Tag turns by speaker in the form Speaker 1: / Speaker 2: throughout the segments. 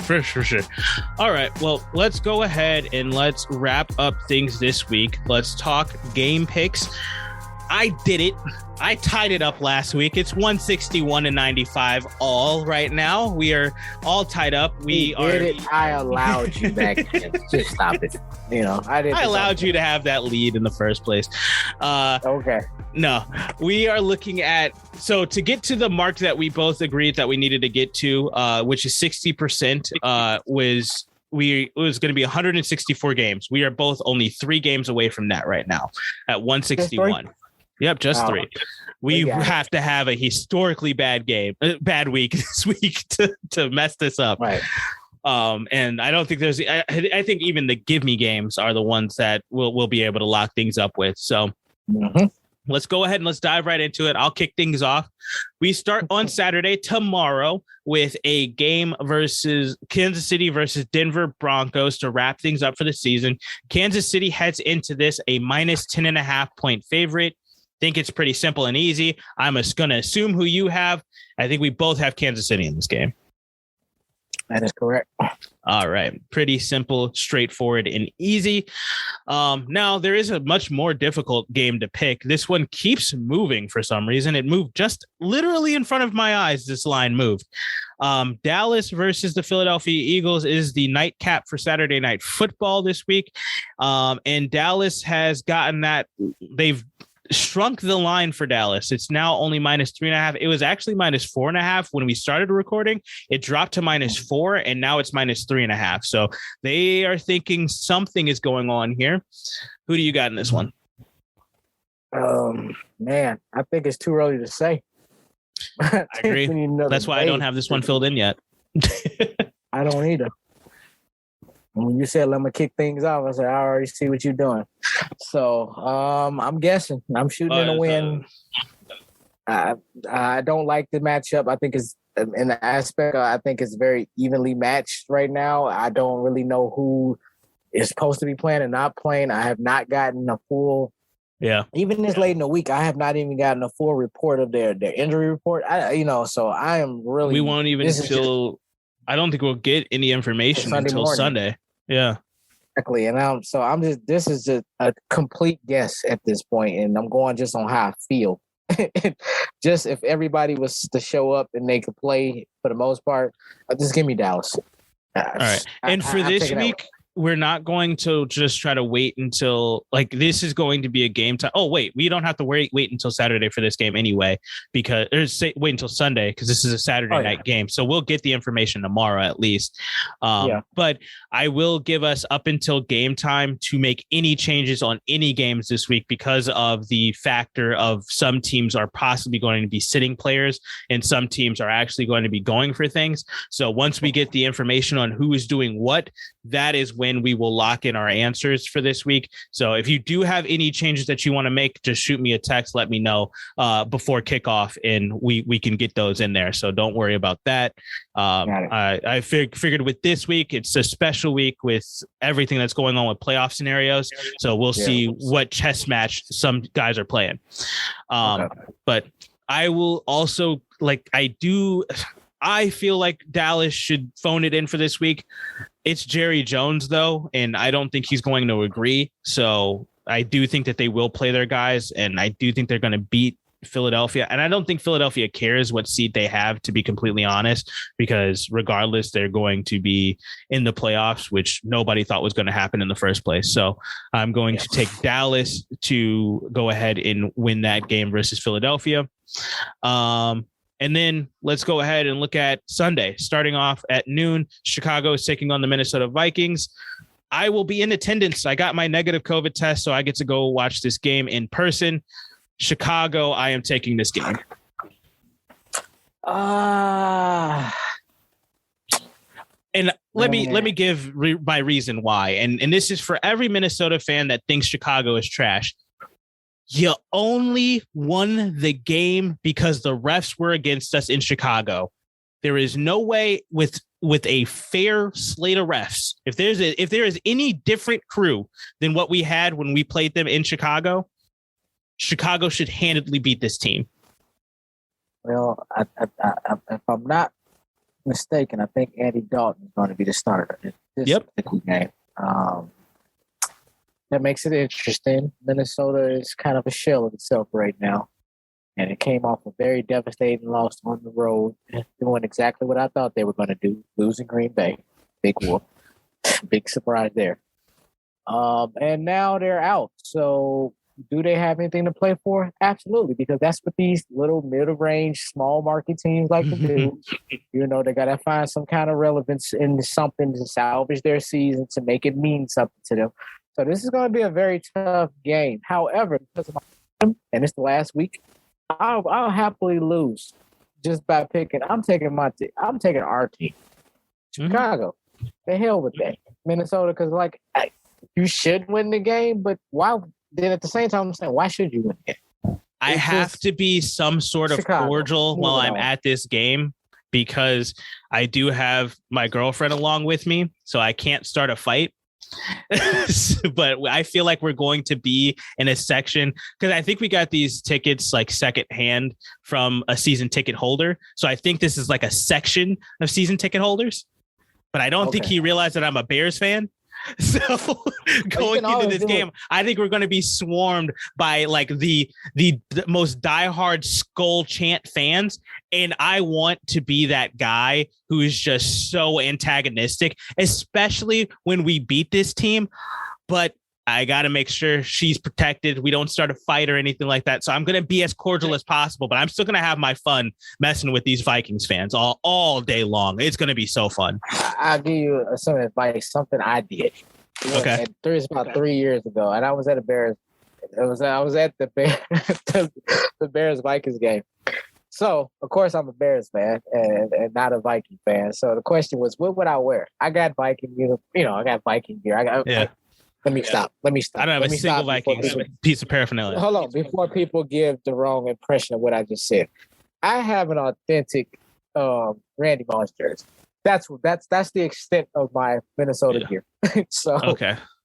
Speaker 1: For sure. All right. Well, let's go ahead and let's wrap up things this week. Let's talk game picks. I did it. I tied it up last week. It's 161-95 all right now. We are all tied up.
Speaker 2: I allowed you back then. Just stop it. I
Speaker 1: allowed you to have that lead in the first place.
Speaker 2: Okay.
Speaker 1: No, we are looking at, so to get to the mark that we both agreed that we needed to get to, which is 60%, was going to be 164 games. We are both only 3 games away from that right now at 161. Yep, just 3. We have to have a historically bad week this week to mess this up.
Speaker 2: Right.
Speaker 1: And I don't think I think even the give me games are the ones that we'll be able to lock things up with. So let's go ahead and let's dive right into it. I'll kick things off. We start on Saturday tomorrow with a game versus Kansas City versus Denver Broncos to wrap things up for the season. Kansas City heads into this a minus 10.5 point favorite. Think it's pretty simple and easy. I'm just going to assume who you have. I think we both have Kansas City in this game.
Speaker 2: That is correct.
Speaker 1: All right. Pretty simple, straightforward, and easy. Now, there is a much more difficult game to pick. This one keeps moving for some reason. It moved just literally in front of my eyes. This line moved. Dallas versus the Philadelphia Eagles is the nightcap for Saturday Night Football this week. And Dallas has gotten that. They've shrunk the line for Dallas. It's now only minus 3.5. It was actually minus 4.5 when we started recording. It dropped to minus 4, and now it's minus 3.5. So they are thinking something is going on here. Who do you got in this one?
Speaker 2: Man, I think it's too early to say.
Speaker 1: I agree. That's why I don't have this one filled in yet.
Speaker 2: I don't either. When you said, let me kick things off, I said, I already see what you're doing. So I'm guessing. I'm shooting in a win. I don't like the matchup. I think it's in the aspect, I think it's very evenly matched right now. I don't really know who is supposed to be playing and not playing. I have not gotten a full, even this late in the week, I have not even gotten a full report of their injury report. So I am really.
Speaker 1: We won't even I don't think we'll get any information until Sunday. Yeah.
Speaker 2: Exactly. And this is just a complete guess at this point, and I'm going just on how I feel. Just if everybody was to show up and they could play for the most part, just give me Dallas.
Speaker 1: All right. And for this week, we're not going to just try to wait until this is going to be a game time. Oh, wait, we don't have to wait until Saturday for this game anyway, wait until Sunday because this is a Saturday night game. So we'll get the information tomorrow at least. But I will give us up until game time to make any changes on any games this week because of the factor of some teams are possibly going to be sitting players and some teams are actually going to be going for things. So once we get the information on who is doing what, that is when we will lock in our answers for this week. So if you do have any changes that you want to make, just shoot me a text, let me know before kickoff, and we can get those in there. So don't worry about that. I figured with this week, it's a special week with everything that's going on with playoff scenarios. So we'll see what chess match some guys are playing. But I will also I feel like Dallas should phone it in for this week. It's Jerry Jones, though, and I don't think he's going to agree. So I do think that they will play their guys, and I do think they're going to beat Philadelphia. And I don't think Philadelphia cares what seed they have, to be completely honest, because regardless, they're going to be in the playoffs, which nobody thought was going to happen in the first place. So I'm going to take Dallas to go ahead and win that game versus Philadelphia. And then let's go ahead and look at Sunday. Starting off at noon, Chicago is taking on the Minnesota Vikings. I will be in attendance. I got my negative COVID test, so I get to go watch this game in person. Chicago, I am taking this game. And let me give my reason why. And this is for every Minnesota fan that thinks Chicago is trash. You only won the game because the refs were against us in Chicago. There is no way with a fair slate of refs, if there is any different crew than what we had when we played them in Chicago, Chicago should handedly beat this team.
Speaker 2: Well, if I'm not mistaken, I think Andy Dalton is going to be the starter in this particular game. That makes it interesting. Minnesota is kind of a shell of itself right now. And it came off a very devastating loss on the road, doing exactly what I thought they were going to do, losing Green Bay. Big whoop. Big surprise there. And now they're out. So do they have anything to play for? Absolutely, because that's what these little middle-range, small market teams like to do. You know, they got to find some kind of relevance in something to salvage their season, to make it mean something to them. So this is going to be a very tough game. However, because of my team, and it's the last week, I'll happily lose just by picking. I'm taking our team, Chicago. The hell with that, Minnesota, because you should win the game, but why? Then at the same time, I'm saying, why should you win the game?
Speaker 1: I have to be some sort of cordial while I'm at this game because I do have my girlfriend along with me, so I can't start a fight. But I feel like we're going to be in a section because I think we got these tickets like secondhand from a season ticket holder. So I think this is like a section of season ticket holders, but I don't think he realized that I'm a Bears fan. So going into this game, I think we're going to be swarmed by like the most diehard skull chant fans. And I want to be that guy who is just so antagonistic, especially when we beat this team. But I got to make sure she's protected. We don't start a fight or anything like that. So I'm going to be as cordial as possible, but I'm still going to have my fun messing with these Vikings fans all day long. It's going to be so fun.
Speaker 2: I'll give you some advice, something I did.
Speaker 1: Okay.
Speaker 2: It was about 3 years ago, and I was at a Bears. I was at the Bears Vikings game. So, of course, I'm a Bears fan and not a Viking fan. So the question was, what would I wear? I got Viking, I got Viking gear. Let me stop.
Speaker 1: I don't have a single Vikings piece of paraphernalia.
Speaker 2: Hold on. Before people give the wrong impression of what I just said, I have an authentic Randy Moss jersey. That's the extent of my Minnesota gear. So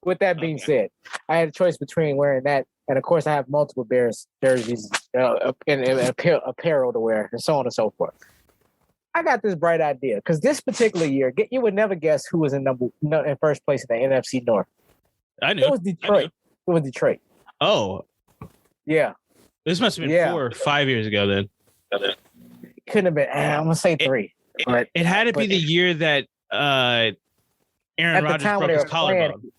Speaker 2: with that being said, I had a choice between wearing that, and of course I have multiple Bears jerseys and apparel to wear, and so on and so forth. I got this bright idea because this particular year, you would never guess who was in first place in the NFC North.
Speaker 1: I knew.
Speaker 2: It was Detroit. It was Detroit.
Speaker 1: Oh.
Speaker 2: Yeah.
Speaker 1: This must have been 4 or 5 years ago then.
Speaker 2: It couldn't have been. I'm going to say 3. But
Speaker 1: it had to be the year that Aaron Rodgers broke his collarbone.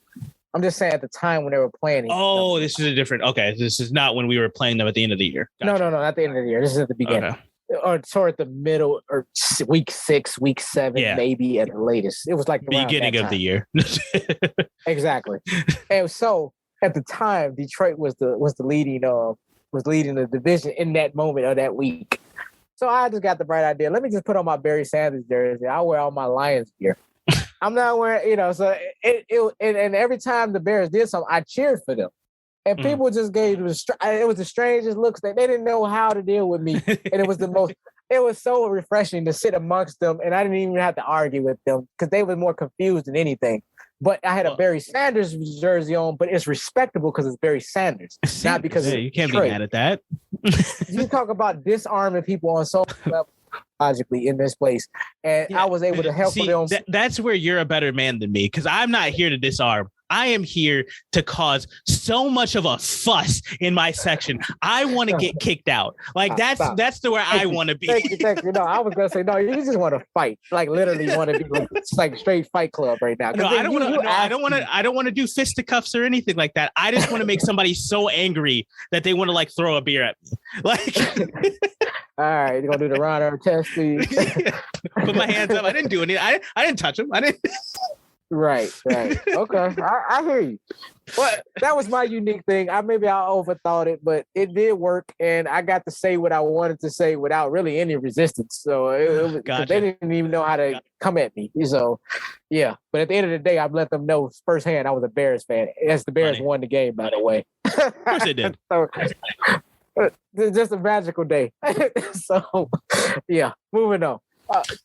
Speaker 2: I'm just saying at the time when they were playing.
Speaker 1: Oh, this is a different. Okay. This is not when we were playing them at the end of the year. Gotcha.
Speaker 2: No, not the end of the year. This is at the beginning. Okay. Or toward the middle or week 6, week 7, maybe at the latest. It was like the
Speaker 1: beginning of the year.
Speaker 2: Exactly. And so at the time, Detroit was the leading the division in that moment of that week. So I just got the bright idea. Let me just put on my Barry Sanders jersey. I'll wear all my Lions gear. I'm not wearing, so and every time the Bears did something, I cheered for them. And people just it was the strangest looks that they didn't know how to deal with me. And it was so refreshing to sit amongst them. And I didn't even have to argue with them because they were more confused than anything. But I had a Barry Sanders jersey on, but it's respectable because it's Barry Sanders. Not because
Speaker 1: you can't be mad at that.
Speaker 2: You talk about disarming people on so level logically in this place. And I was able to help them.
Speaker 1: That's where you're a better man than me because I'm not here to disarm. I am here to cause so much of a fuss in my section. I want to get kicked out. Like that's the where I want to be.
Speaker 2: Thank you. No, I was gonna say no. You just want to fight. Like literally want to be. It's like straight fight club right now.
Speaker 1: No, I don't want to do fisticuffs or anything like that. I just want to make somebody so angry that they want to like throw a beer at me. Like.
Speaker 2: All right, you're gonna do the Ron Artest.
Speaker 1: Put my hands up. I didn't do anything. I didn't touch him. I didn't.
Speaker 2: Right. Okay, I hear you. But that was my unique thing. I overthought it, but it did work, and I got to say what I wanted to say without really any resistance. So they didn't even know how to come at me. So, yeah. But at the end of the day, I've let them know firsthand I was a Bears fan. As the Bears won the game, by the way.
Speaker 1: Of course they did.
Speaker 2: So, just a magical day. So, yeah. Moving on.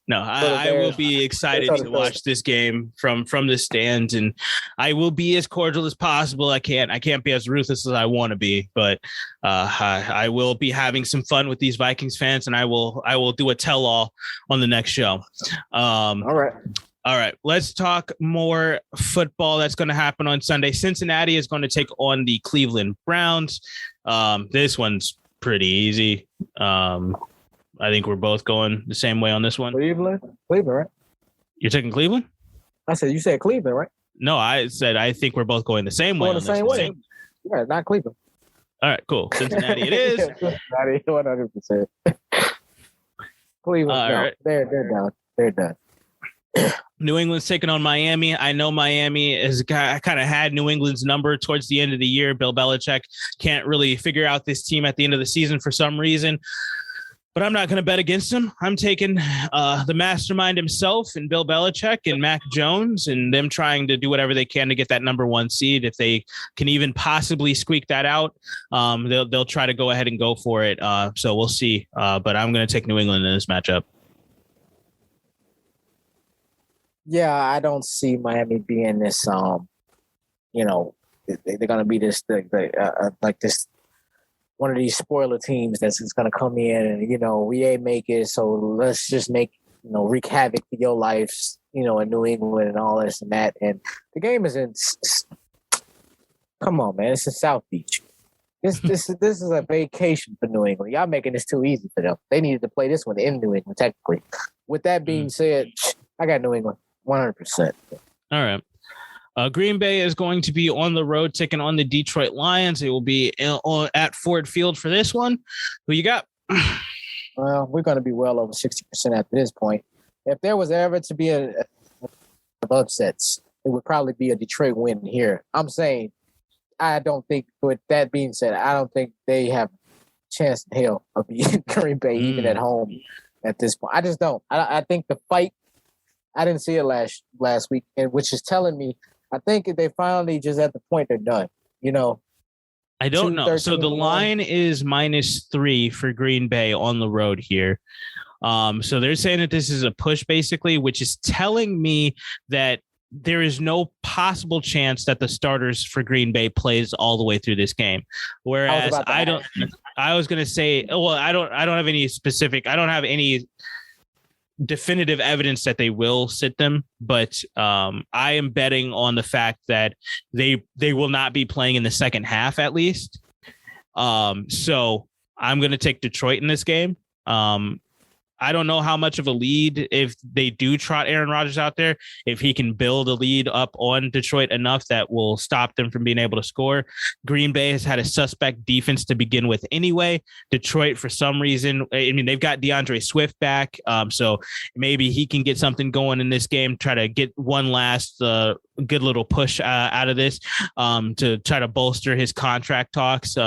Speaker 1: No, I will be excited to watch this game from the stands, and I will be as cordial as possible. I can't be as ruthless as I want to be, but I will be having some fun with these Vikings fans, and I will do a tell-all on the next show. All right, let's talk more football that's going to happen on Sunday. Cincinnati is going to take on the Cleveland Browns. This one's pretty easy. I think we're both going the same way on this one.
Speaker 2: Cleveland, right?
Speaker 1: You're taking Cleveland?
Speaker 2: I said you said Cleveland, right?
Speaker 1: No, I said I think we're both going the same way.
Speaker 2: Going the same way. Yeah, not Cleveland.
Speaker 1: All right, cool. Cincinnati it is.
Speaker 2: Cincinnati, 100%. Cleveland, right. They're done. They're done.
Speaker 1: New England's taking on Miami. I know Miami has kind of had New England's number towards the end of the year. Bill Belichick can't really figure out this team at the end of the season for some reason. But I'm not going to bet against him. I'm taking the mastermind himself and Bill Belichick and Mac Jones and them trying to do whatever they can to get that number one seed. If they can even possibly squeak that out, they'll try to go ahead and go for it. So we'll see. But I'm going to take New England in this matchup.
Speaker 2: Yeah, I don't see Miami being this. They're going to be this like this. One of these spoiler teams that's just going to come in and, we ain't make it. So let's just wreak havoc for your lives, in New England and all this and that. And the game is come on, man. It's in South Beach. This is a vacation for New England. Y'all making this too easy for them. They needed to play this one in New England, technically. With that being said, I got New England 100%.
Speaker 1: All right. Green Bay is going to be on the road taking on the Detroit Lions. It will be at Ford Field for this one. Who you got?
Speaker 2: Well, we're going to be well over 60% after this point. If there was ever to be a upsets, it would probably be a Detroit win here. I'm saying, I don't think, with that being said, I don't think they have a chance in hell of beating Green Bay even at home at this point. I just don't. I think the fight, I didn't see it last week, and which is telling me, I think they finally just at the point they're done,
Speaker 1: I don't know. So the line is -3 for Green Bay on the road here. So they're saying that this is a push basically, which is telling me that there is no possible chance that the starters for Green Bay plays all the way through this game. Whereas I was going to say, well, I don't have any definitive evidence that they will sit them, but I am betting on the fact that they will not be playing in the second half at least. So I'm going to take Detroit in this game. I don't know how much of a lead, if they do trot Aaron Rodgers out there, if he can build a lead up on Detroit enough that will stop them from being able to score. Green Bay has had a suspect defense to begin with anyway. Detroit, for some reason, they've got DeAndre Swift back. So maybe he can get something going in this game, try to get one last good little push out of this to try to bolster his contract talks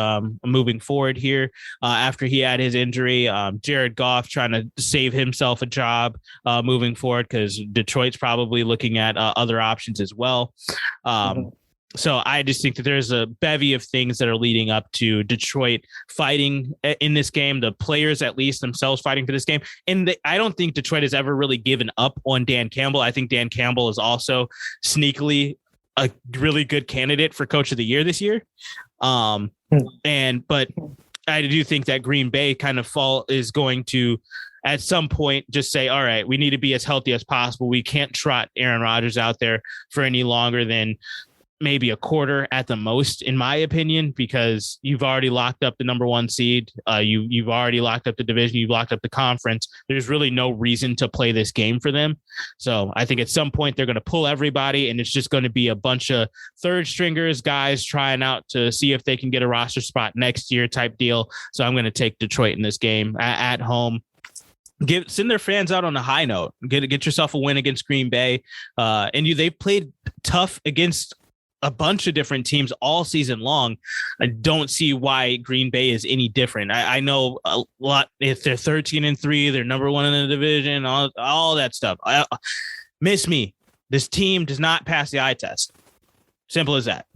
Speaker 1: moving forward here after he had his injury. Jared Goff trying to save himself a job moving forward because Detroit's probably looking at other options as well. So I just think that there's a bevy of things that are leading up to Detroit fighting in this game, the players at least themselves fighting for this game. And I don't think Detroit has ever really given up on Dan Campbell. I think Dan Campbell is also sneakily a really good candidate for Coach of the Year this year. But I do think that Green Bay kind of is going to at some point just say, all right, we need to be as healthy as possible. We can't trot Aaron Rodgers out there for any longer than maybe a quarter at the most, in my opinion, because you've already locked up the number one seed. You've already locked up the division. You've locked up the conference. There's really no reason to play this game for them. So I think at some point they're going to pull everybody, and it's just going to be a bunch of third stringers, guys trying out to see if they can get a roster spot next year type deal. So I'm going to take Detroit in this game at home. Send their fans out on a high note. Get yourself a win against Green Bay. They've played tough against a bunch of different teams all season long. I don't see why Green Bay is any different. I know a lot. If they're 13-3, they're number one in the division, all that stuff. Miss me. This team does not pass the eye test. Simple as that.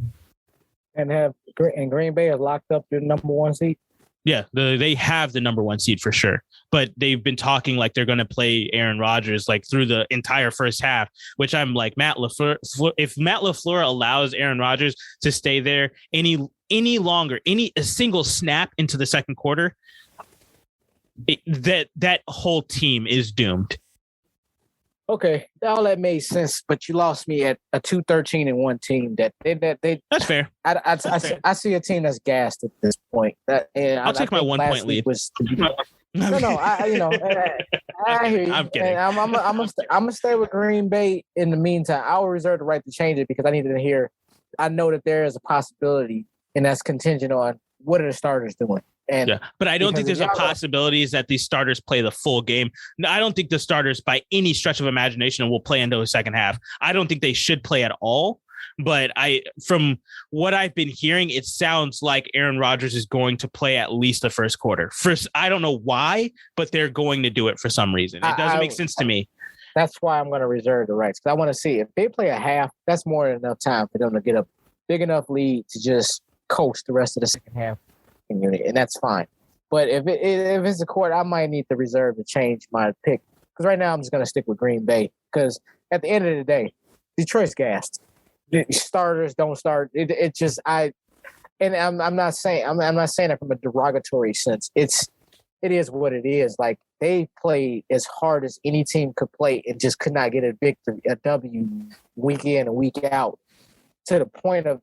Speaker 2: And Green Bay has locked up their number one seed.
Speaker 1: Yeah, they have the number 1 seed for sure, but they've been talking like they're going to play Aaron Rodgers like through the entire first half, which I'm like, Matt LaFleur, if Matt LaFleur allows Aaron Rodgers to stay there any longer, a single snap into the second quarter, that whole team is doomed.
Speaker 2: Okay, all that made sense, but you lost me at a 2-13-1 team.
Speaker 1: That's fair.
Speaker 2: I see a team that's gassed at this point.
Speaker 1: I'll take my 1 point lead.
Speaker 2: I hear you.
Speaker 1: I'm kidding.
Speaker 2: I'm gonna stay with Green Bay in the meantime. I will reserve the right to change it because I needed to hear. I know that there is a possibility, and that's contingent on what are the starters doing.
Speaker 1: But I don't think there's a possibility that these starters play the full game. I don't think the starters, by any stretch of imagination, will play into a second half. I don't think they should play at all. But from what I've been hearing, it sounds like Aaron Rodgers is going to play at least the first quarter. I don't know why, but they're going to do it for some reason. It doesn't make sense to me.
Speaker 2: That's why I'm going to reserve the rights, because I want to see if they play a half. That's more than enough time for them to get a big enough lead to just coach the rest of the second half. Unit, and that's fine. But if it's a quarter, I might need to reserve to change my pick, because right now I'm just going to stick with Green Bay, because at the end of the day, Detroit's gassed. The starters don't start. I'm not saying it from a derogatory sense. It is what it is. Like, they played as hard as any team could play and just could not get a victory, a W, week in and week out. To the point of,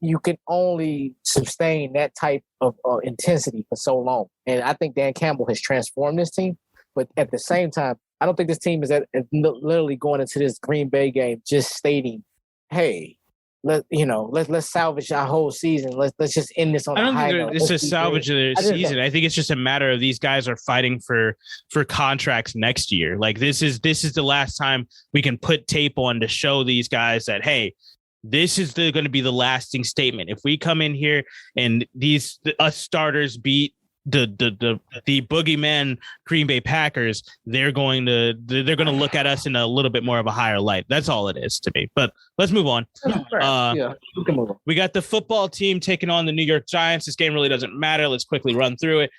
Speaker 2: you can only sustain that type of intensity for so long. And I think Dan Campbell has transformed this team. But at the same time, I don't think this team is literally going into this Green Bay game just stating, "Hey, let's salvage our whole season. Let's just end this on a high note." I don't think it's a salvage of their season.
Speaker 1: I think it's just a matter of these guys are fighting for contracts next year. Like, this is the last time we can put tape on to show these guys that, hey, this is going to be the lasting statement. If we come in here and us starters beat the boogeyman Green Bay Packers, they're going to look at us in a little bit more of a higher light. That's all it is to me. But let's move on.
Speaker 2: We can move on.
Speaker 1: We got the football team taking on the New York Giants. This game really doesn't matter. Let's quickly run through it.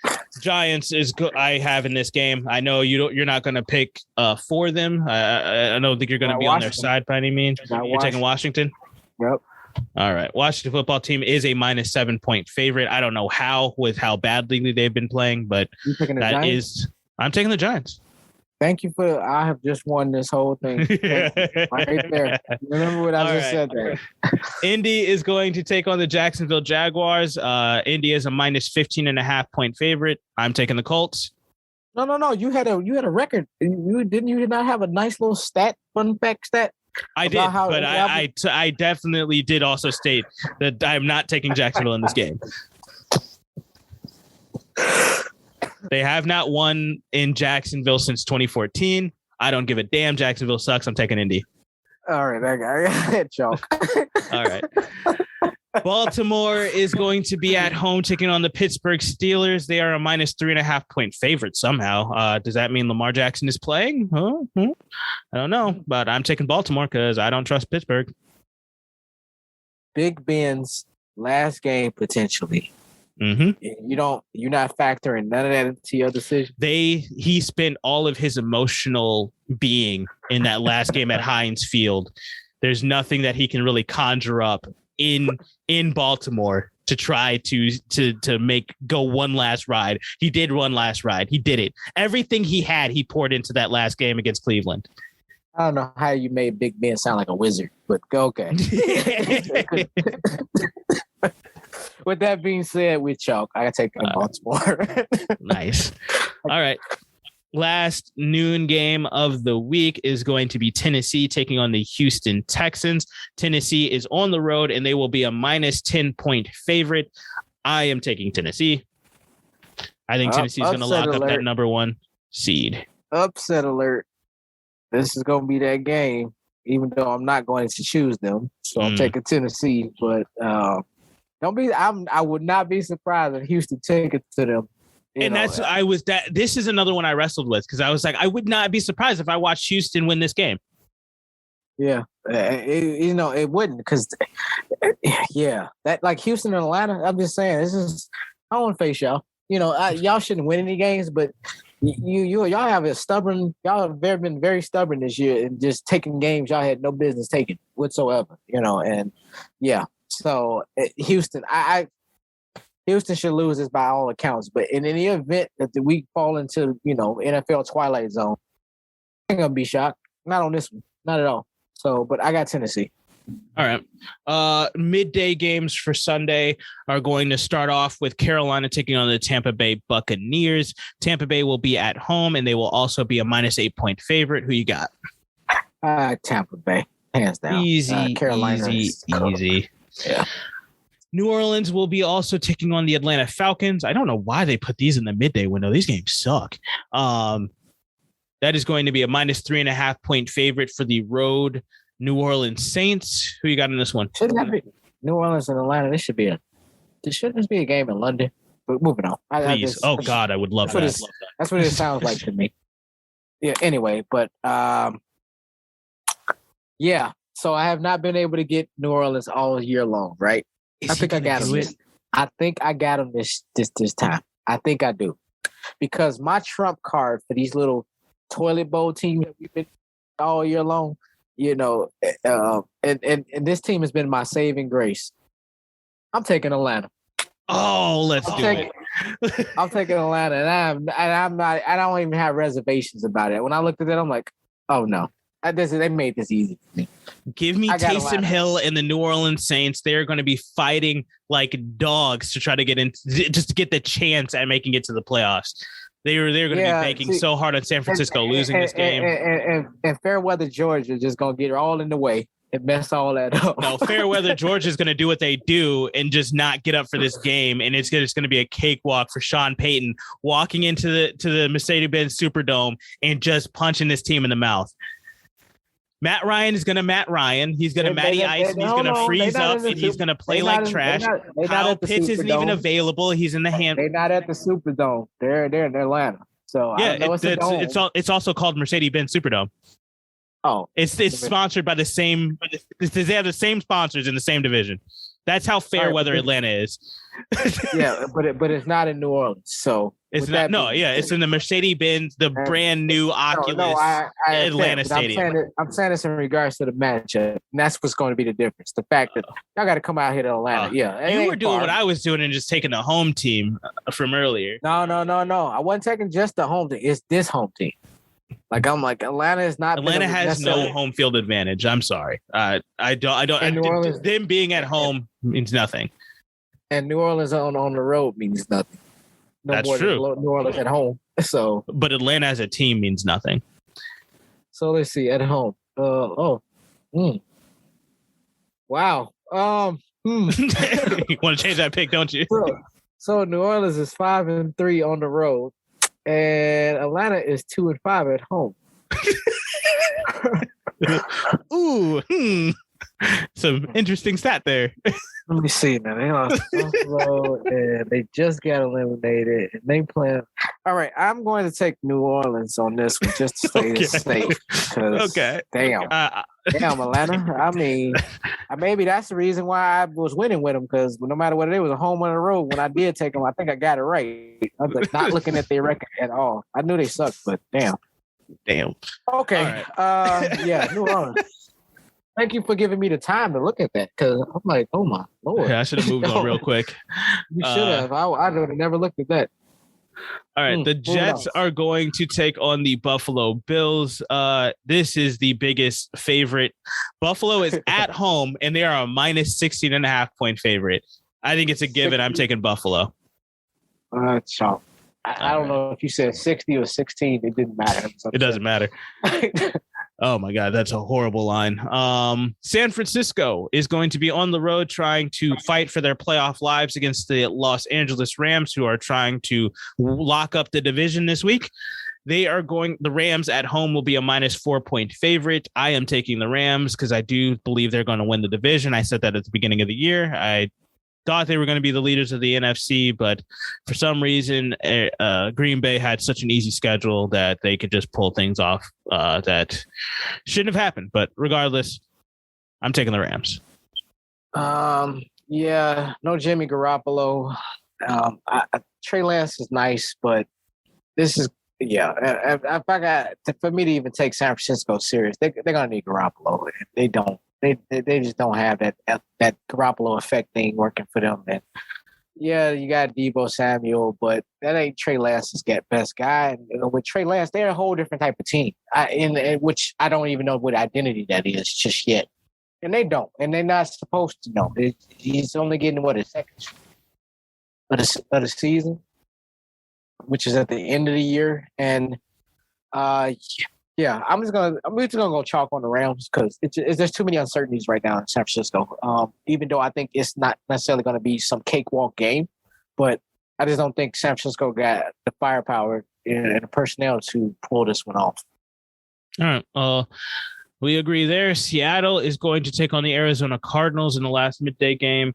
Speaker 1: Giants I have in this game. I know you're not going to pick for them. I don't think you're going to be on their side by any means. You're taking Washington.
Speaker 2: Yep.
Speaker 1: All right. Washington football team is a minus 7-point favorite. I don't know how badly they've been playing, but I'm taking the Giants.
Speaker 2: Thank you I have just won this whole thing. Right there. Remember what I just said there.
Speaker 1: Indy is going to take on the Jacksonville Jaguars. Indy is a minus 15.5-point favorite. I'm taking the Colts.
Speaker 2: No. You had a record. You did not have a nice little fun fact stat?
Speaker 1: I did, but I definitely did also state that I'm not taking Jacksonville in this game. They have not won in Jacksonville since 2014. I don't give a damn. Jacksonville sucks. I'm taking Indy.
Speaker 2: All right, I got it, joke.
Speaker 1: All right. Baltimore is going to be at home taking on the Pittsburgh Steelers. They are a minus 3.5-point favorite somehow. Does that mean Lamar Jackson is playing? I don't know, but I'm taking Baltimore because I don't trust Pittsburgh.
Speaker 2: Big Ben's last game potentially.
Speaker 1: Mm-hmm.
Speaker 2: You're not factoring none of that into your decision.
Speaker 1: He spent all of his emotional being in that last game at Heinz Field. There's nothing that he can really conjure up in Baltimore to try to make go one last ride. He did one last ride. He did it. Everything he had, he poured into that last game against Cleveland.
Speaker 2: I don't know how you made Big Ben sound like a wizard, but go okay. With that being said, we chalk. I gotta take Baltimore.
Speaker 1: Nice. All right. Last noon game of the week is going to be Tennessee taking on the Houston Texans. Tennessee is on the road, and they will be a minus 10-point favorite. I am taking Tennessee. I think Tennessee is going to lock up that number 1 seed.
Speaker 2: Upset alert. This is going to be that game, even though I'm not going to choose them. So I'm taking Tennessee. But I would not be surprised if Houston take it to them. This is another one I wrestled with because I was like, I would not be surprised if I watched Houston win this game. Yeah, it wouldn't because, that like Houston and Atlanta. I'm just saying, I don't want to face y'all. y'all shouldn't win any games, but y'all have a stubborn. Y'all have been very stubborn this year and just taking games y'all had no business taking whatsoever. And yeah. So Houston, Houston should lose this by all accounts. But in any event that we fall into, NFL twilight zone, I'm gonna be shocked. Not on this one, not at all. So, but I got Tennessee.
Speaker 1: All right. Midday games for Sunday are going to start off with Carolina taking on the Tampa Bay Buccaneers. Tampa Bay will be at home, and they will also be a -8-point favorite. Who you got?
Speaker 2: Tampa Bay, hands down.
Speaker 1: Easy,
Speaker 2: Carolina
Speaker 1: easy.
Speaker 2: Yeah.
Speaker 1: New Orleans will be also taking on the Atlanta Falcons. I don't know why they put these in the midday window. These games suck. That is going to be a -3.5-point favorite for the road New Orleans Saints. Who you got in this one?
Speaker 2: Shouldn't that be New Orleans and Atlanta? Shouldn't this be a game in London? But moving on.
Speaker 1: Please. God, I would love that.
Speaker 2: That's what it sounds like to me. Yeah. Anyway, but yeah. So I have not been able to get New Orleans all year long, right? I think I got them. I think I got them this time. I think I do, because my trump card for these little toilet bowl teams that we've been all year long, and this team has been my saving grace. I'm taking Atlanta.
Speaker 1: Oh, let's do it.
Speaker 2: I'm taking Atlanta, and I'm not. I don't even have reservations about it. When I looked at it, I'm like, oh no. They made this easy for me.
Speaker 1: Give me Taysom Hill and the New Orleans Saints. They're going to be fighting like dogs to try to get in, just to get the chance at making it to the playoffs. They're going to be banking so hard on San Francisco losing this game.
Speaker 2: And Fairweather Georgia just going to get all in the way and mess all that up.
Speaker 1: No, Fairweather Georgia is going to do what they do and just not get up for this game. And it's going to be a cakewalk for Sean Payton walking into the Mercedes-Benz Superdome and just punching this team in the mouth. Matt Ryan is going to Matt Ryan. He's going to Matty Ice, and he's going to freeze up, and he's going to play like trash. Kyle Pitts isn't even available. He's in the hand.
Speaker 2: They're not at the Superdome. They're in Atlanta. So
Speaker 1: yeah, it's also called Mercedes-Benz Superdome.
Speaker 2: Oh,
Speaker 1: it's sponsored by the same. They have the same sponsors in the same division. That's how fair weather Atlanta is.
Speaker 2: Yeah, but it's not in New Orleans. So
Speaker 1: it's not. No, yeah, it's in the Mercedes-Benz, the brand new Oculus Atlanta Stadium.
Speaker 2: I'm saying this in regards to the matchup, and that's what's going to be the difference. The fact that y'all got to come out here to Atlanta.
Speaker 1: You were doing what I was doing and just taking the home team from earlier.
Speaker 2: No. I wasn't taking just the home team. It's this home team. Like I'm like Atlanta is not.
Speaker 1: Atlanta has no home field advantage. I'm sorry. I don't. Them being at home means nothing.
Speaker 2: And New Orleans on the road means nothing. No
Speaker 1: That's
Speaker 2: more
Speaker 1: true.
Speaker 2: New Orleans at home. So,
Speaker 1: but Atlanta as a team means nothing.
Speaker 2: So let's see at home. Wow.
Speaker 1: You want to change that pick, don't you?
Speaker 2: So New Orleans is 5-3 on the road, and Atlanta is 2-5 at home.
Speaker 1: Ooh, some interesting stat there.
Speaker 2: Let me see now. They lost Buffalo and they just got eliminated. And they playing. All right, I'm going to take New Orleans on this one just to stay safe.
Speaker 1: Okay.
Speaker 2: Damn, Atlanta. I mean, maybe that's the reason why I was winning with them, because no matter what it was, a home on the road. When I did take them, I think I got it right. I was like, not looking at their record at all. I knew they sucked, but damn. Okay. Right. Yeah, New Orleans. Thank you for giving me the time to look at that, because I'm like, oh my Lord.
Speaker 1: Yeah, I should have moved on real quick.
Speaker 2: You should have. I would have never looked at that.
Speaker 1: All right. The Jets are going to take on the Buffalo Bills. This is the biggest favorite. Buffalo is at home, and they are a -16.5-point favorite. I think it's a given. I'm taking Buffalo.
Speaker 2: So I don't know if you said 60 or 16. It didn't matter.
Speaker 1: It doesn't matter. Oh my God, that's a horrible line. San Francisco is going to be on the road trying to fight for their playoff lives against the Los Angeles Rams, who are trying to lock up the division this week. The Rams at home will be a -4-point favorite. I am taking the Rams because I do believe they're going to win the division. I said that at the beginning of the year. I thought they were going to be the leaders of the NFC, but for some reason, Green Bay had such an easy schedule that they could just pull things off that shouldn't have happened. But regardless, I'm taking the Rams.
Speaker 2: Yeah, no Jimmy Garoppolo. Trey Lance is nice, but this is if I got for me to even take San Francisco serious, they're gonna need Garoppolo. They don't. They just don't have that Garoppolo effect thing working for them. And yeah, you got Deebo Samuel, but that ain't Trey Lance's best guy. And with Trey Lance, they're a whole different type of team. In which I don't even know what identity that is just yet. And they don't, and they're not supposed to know. He's only getting his second of the season, which is at the end of the year. And I'm just gonna go chalk on the Rams because there's too many uncertainties right now in San Francisco. Even though I think it's not necessarily going to be some cakewalk game, but I just don't think San Francisco got the firepower and the personnel to pull this one off.
Speaker 1: All right. We agree there. Seattle is going to take on the Arizona Cardinals in the last midday game.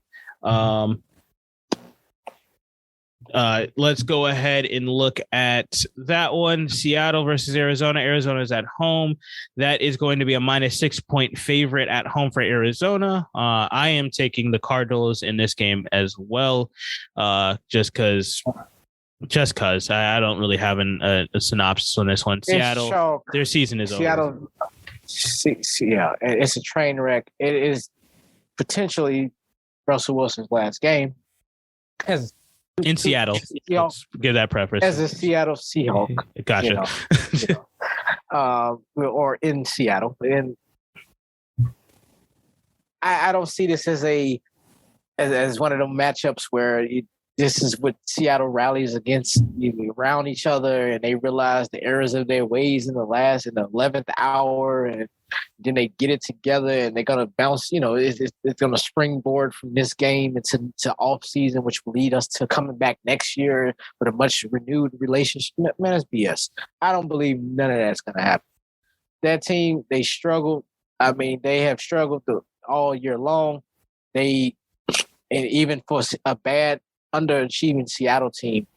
Speaker 1: Let's go ahead and look at that one. Seattle versus Arizona. Arizona is at home. That is going to be a -6-point favorite at home for Arizona. I am taking the Cardinals in this game as well, just because I don't really have a synopsis on this one. Seattle, their season is over.
Speaker 2: It's a train wreck. It is potentially Russell Wilson's last game.
Speaker 1: In Seattle, let's give that preface.
Speaker 2: As a Seattle Seahawk.
Speaker 1: Gotcha.
Speaker 2: Or in Seattle. And I don't see this as one of those matchups where this is what Seattle rallies against around each other, and they realize the errors of their ways in the 11th hour, and then they get it together, and they're gonna bounce. It's gonna springboard from this game into off season, which will lead us to coming back next year with a much renewed relationship. Man, that's BS. I don't believe none of that's gonna happen. That team, they struggled. I mean, they have struggled all year long. And even for a bad underachieving Seattle team,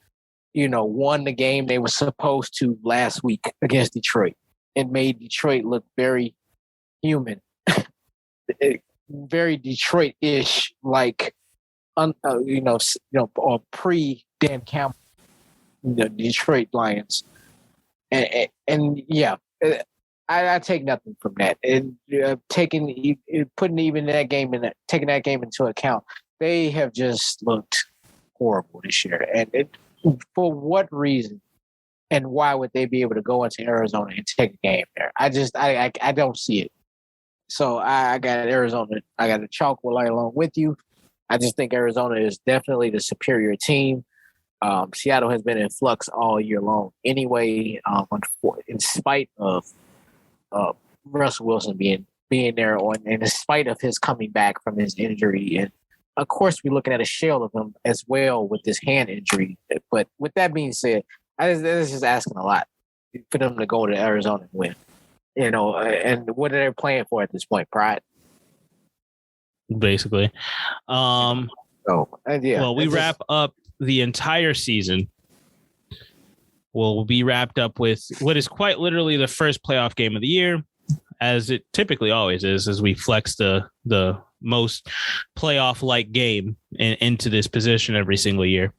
Speaker 2: won the game they were supposed to last week against Detroit and made Detroit look very human, very Detroit-ish, like, or pre-Dan Campbell, the Detroit Lions. And I take nothing from that. And taking that game into account, they have just looked horrible this year. And for what reason and why would they be able to go into Arizona and take a game there? I don't see it. So I got Arizona. I got the chalk along with you. I just think Arizona is definitely the superior team. Seattle has been in flux all year long anyway, in spite of Russell Wilson being there and in spite of his coming back from his injury. And of course, we're looking at a shell of him as well with this hand injury. But with that being said, this is asking a lot for them to go to Arizona and win. And what are they playing for at this point? Pride?
Speaker 1: Basically. Well, we wrap up the entire season. We'll be wrapped up with what is quite literally the first playoff game of the year, as it typically always is, as we flex the most playoff-like game into this position every single year.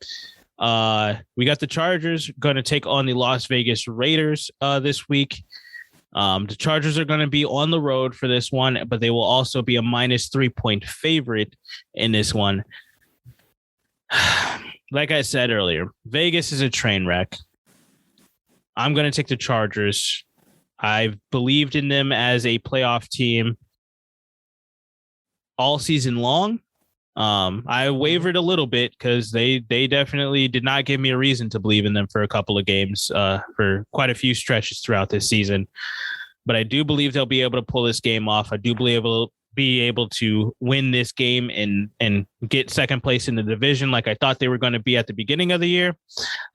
Speaker 1: We got the Chargers going to take on the Las Vegas Raiders this week. The Chargers are going to be on the road for this one, but they will also be a -3-point favorite in this one. Like I said earlier, Vegas is a train wreck. I'm going to take the Chargers. I've believed in them as a playoff team all season long. I wavered a little bit because they definitely did not give me a reason to believe in them for a couple of games, for quite a few stretches throughout this season. But I do believe they'll be able to pull this game off. I do believe they'll be able to win this game and get second place in the division like I thought they were going to be at the beginning of the year.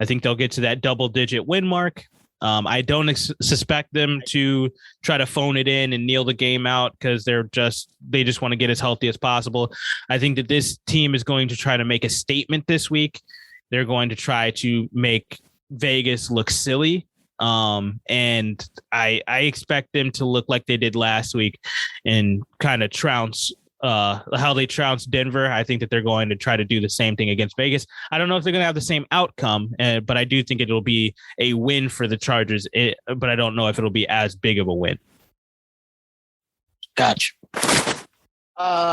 Speaker 1: I think they'll get to that double-digit win mark. I don't suspect them to try to phone it in and kneel the game out because they just want to get as healthy as possible. I think that this team is going to try to make a statement this week. They're going to try to make Vegas look silly. And I expect them to look like they did last week and kind of trounce how they trounced Denver. I think that they're going to try to do the same thing against Vegas. I don't know if they're going to have the same outcome, but I do think it'll be a win for the Chargers. But I don't know if it'll be as big of a win.
Speaker 2: Gotcha. Let's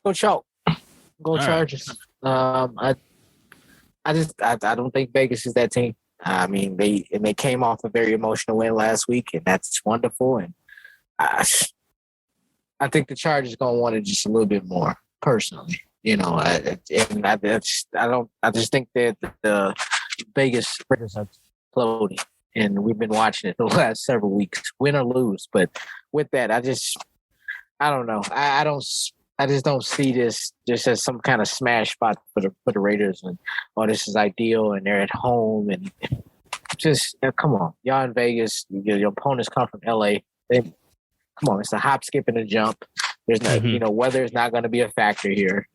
Speaker 2: go choke. Go Chargers. Right. I don't think Vegas is that team. I mean, they came off a very emotional win last week, and that's wonderful. And I think the Chargers are gonna want it just a little bit more personally. You know, I just think that the Vegas Raiders are exploding, and we've been watching it the last several weeks, win or lose. But with that, I don't know. I just don't see this just as some kind of smash spot for the Raiders, and this is ideal, and they're at home, and just come on, y'all in Vegas, your opponents come from LA. Come on, it's a hop, skip, and a jump. There's no, weather is not going to be a factor here,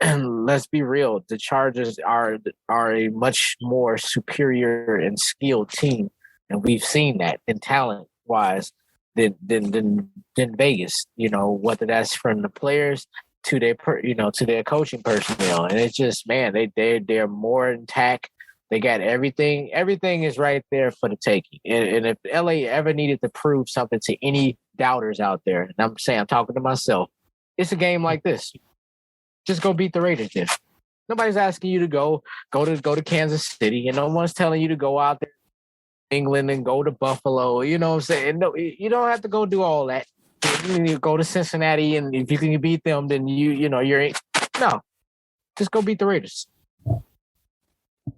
Speaker 2: and let's be real, the Chargers are a much more superior and skilled team, and we've seen that in talent wise. Than Vegas, whether that's from the players to their to their coaching personnel, and it's just, man, they're more intact. They got everything. Everything is right there for the taking. And if LA ever needed to prove something to any doubters out there, and I'm talking to myself, it's a game like this. Just go beat the Raiders. Then nobody's asking you to go to Kansas City, and no one's telling you to go out there England and go to Buffalo, you know what I'm saying? No, you don't have to go do all that. You go to Cincinnati, and if you can beat them, then you're no. Just go beat the Raiders.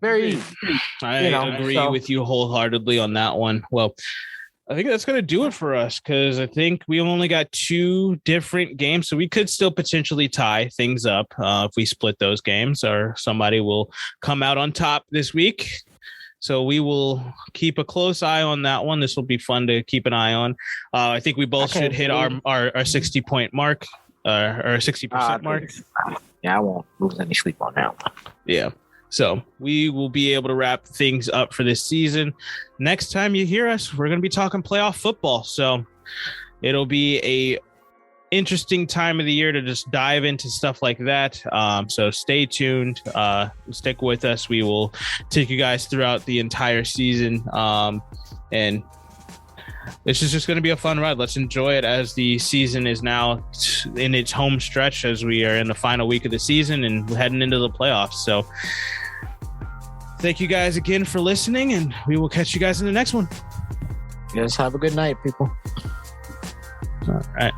Speaker 2: Very easy.
Speaker 1: I agree with you wholeheartedly on that one. Well, I think that's going to do it for us, because I think we only got 2 different games, so we could still potentially tie things up if we split those games, or somebody will come out on top this week. So we will keep a close eye on that one. This will be fun to keep an eye on. I think we both should hit our 60-point mark, or 60% mark.
Speaker 2: Yeah, I won't lose any sleep on that one.
Speaker 1: Yeah. So we will be able to wrap things up for this season. Next time you hear us, we're going to be talking playoff football. So it'll be a interesting time of the year to just dive into stuff like that. So stay tuned, stick with us. We will take you guys throughout the entire season. And this is just going to be a fun ride. Let's enjoy it as the season is now in its home stretch, as we are in the final week of the season and heading into the playoffs. So thank you guys again for listening, and we will catch you guys in the next one.
Speaker 2: Yes, have a good night, people.
Speaker 1: All right.